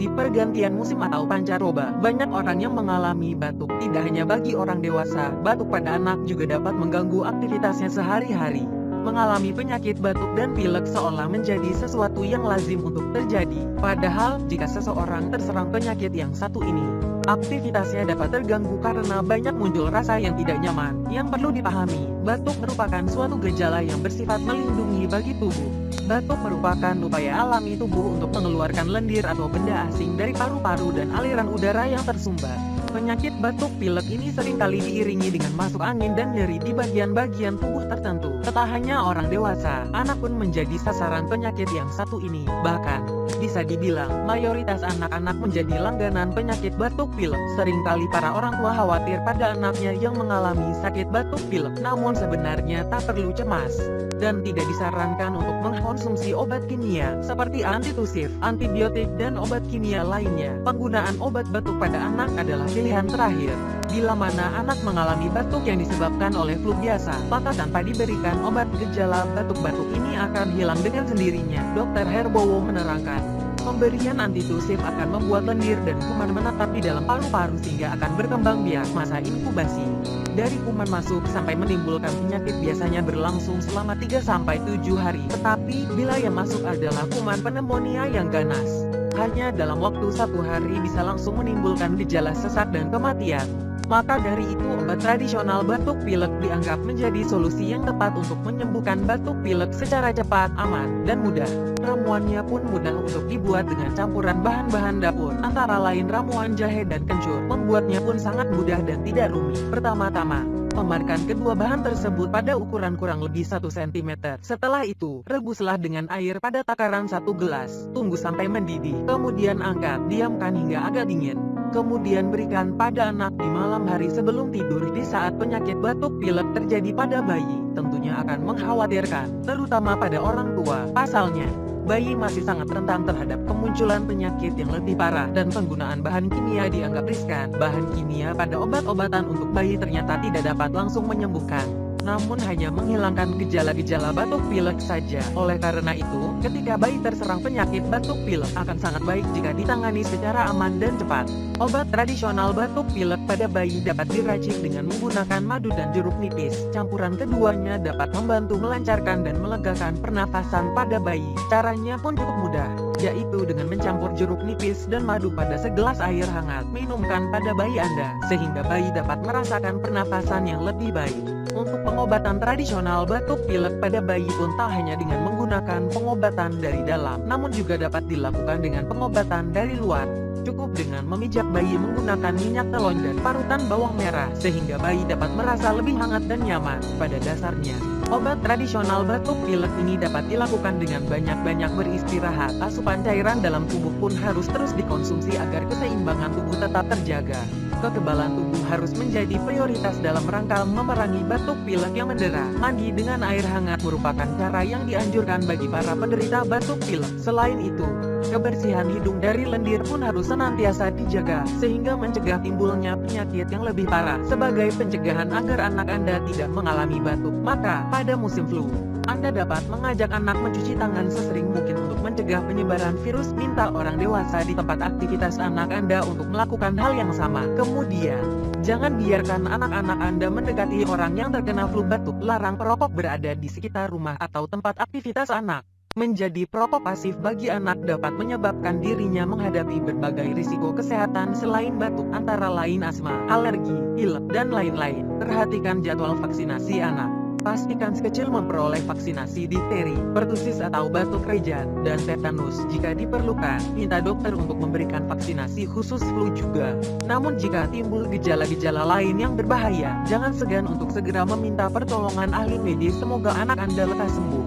Di pergantian musim atau pancaroba, banyak orang yang mengalami batuk. Tidak hanya bagi orang dewasa, batuk pada anak juga dapat mengganggu aktivitasnya sehari-hari. Mengalami penyakit batuk dan pilek seolah menjadi sesuatu yang lazim untuk terjadi. Padahal, jika seseorang terserang penyakit yang satu ini, aktivitasnya dapat terganggu karena banyak muncul rasa yang tidak nyaman. Yang perlu dipahami, batuk merupakan suatu gejala yang bersifat melindungi bagi tubuh. Batuk merupakan upaya alami tubuh untuk mengeluarkan lendir atau benda asing dari paru-paru dan aliran udara yang tersumbat. Penyakit batuk pilek ini seringkali diiringi dengan masuk angin dan nyeri di bagian-bagian tubuh tertentu. Tak hanya orang dewasa, anak pun menjadi sasaran penyakit yang satu ini. Bahkan, bisa dibilang, mayoritas anak-anak menjadi langganan penyakit batuk pilek. Seringkali para orang tua khawatir pada anaknya yang mengalami sakit batuk pilek. Namun sebenarnya tak perlu cemas, dan tidak disarankan untuk mengkonsumsi obat kimia, seperti antitusif, antibiotik, dan obat kimia lainnya. Penggunaan obat batuk pada anak adalah pilihan terakhir. Bila mana anak mengalami batuk yang disebabkan oleh flu biasa, maka tanpa diberikan obat, gejala batuk-batuk ini akan hilang dengan sendirinya. Dr. Herbowo menerangkan, pemberian antitusif akan membuat lendir dan kuman menetap di dalam paru-paru sehingga akan berkembang biak. Masa inkubasi dari kuman masuk sampai menimbulkan penyakit biasanya berlangsung selama 3-7 hari. Tetapi, bila yang masuk adalah kuman pneumonia yang ganas, hanya dalam waktu 1 hari bisa langsung menimbulkan gejala sesak dan kematian. Maka dari itu obat tradisional batuk pilek dianggap menjadi solusi yang tepat untuk menyembuhkan batuk pilek secara cepat, aman, dan mudah. Ramuannya pun mudah untuk dibuat dengan campuran bahan-bahan dapur, antara lain ramuan jahe dan kencur. Membuatnya pun sangat mudah dan tidak rumit. Pertama-tama, pamarkan kedua bahan tersebut pada ukuran kurang lebih 1 cm. Setelah itu, rebuslah dengan air pada takaran 1 gelas. Tunggu sampai mendidih. Kemudian angkat, diamkan hingga agak dingin. Kemudian berikan pada anak di malam hari sebelum tidur. Di saat penyakit batuk pilek terjadi pada bayi, tentunya akan mengkhawatirkan, terutama pada orang tua. Pasalnya, bayi masih sangat rentan terhadap kemunculan penyakit yang lebih parah dan penggunaan bahan kimia dianggap riskan. Bahan kimia pada obat-obatan untuk bayi ternyata tidak dapat langsung menyembuhkan, namun hanya menghilangkan gejala-gejala batuk pilek saja. Oleh karena itu, ketika bayi terserang penyakit batuk pilek, akan sangat baik jika ditangani secara aman dan cepat. Obat tradisional batuk pilek pada bayi dapat diracik dengan menggunakan madu dan jeruk nipis. Campuran keduanya dapat membantu melancarkan dan melegakan pernafasan pada bayi. Caranya pun cukup mudah, yaitu dengan mencampur jeruk nipis dan madu pada segelas air hangat. Minumkan pada bayi Anda, sehingga bayi dapat merasakan pernafasan yang lebih baik. Untuk pengobatan tradisional batuk pilek pada bayi pun tak hanya dengan menggunakan pengobatan dari dalam, namun juga dapat dilakukan dengan pengobatan dari luar. Cukup dengan memijat bayi menggunakan minyak telon dan parutan bawang merah, sehingga bayi dapat merasa lebih hangat dan nyaman. Pada dasarnya, obat tradisional batuk pilek ini dapat dilakukan dengan banyak-banyak beristirahat. Asupan cairan dalam tubuh pun harus terus dikonsumsi agar keseimbangan tubuh tetap terjaga. Kekebalan tubuh harus menjadi prioritas dalam rangka memerangi batuk pilek yang mendera. Mandi dengan air hangat merupakan cara yang dianjurkan bagi para penderita batuk pilek. Selain itu, kebersihan hidung dari lendir pun harus senantiasa dijaga, sehingga mencegah timbulnya penyakit yang lebih parah. Sebagai pencegahan agar anak Anda tidak mengalami batuk, maka pada musim flu, Anda dapat mengajak anak mencuci tangan sesering mungkin untuk mencegah penyebaran virus. Minta orang dewasa di tempat aktivitas anak Anda untuk melakukan hal yang sama. Kemudian, jangan biarkan anak-anak Anda mendekati orang yang terkena flu batuk. Larang perokok berada di sekitar rumah atau tempat aktivitas anak. Menjadi perokok pasif bagi anak dapat menyebabkan dirinya menghadapi berbagai risiko kesehatan selain batuk, antara lain asma, alergi, pilek, dan lain-lain. Perhatikan jadwal vaksinasi anak. Pastikan sekecil memperoleh vaksinasi difteri, pertusis atau batuk rejan, dan tetanus. Jika diperlukan, minta dokter untuk memberikan vaksinasi khusus flu juga. Namun jika timbul gejala-gejala lain yang berbahaya, jangan segan untuk segera meminta pertolongan ahli medis. Semoga anak Anda lekas sembuh.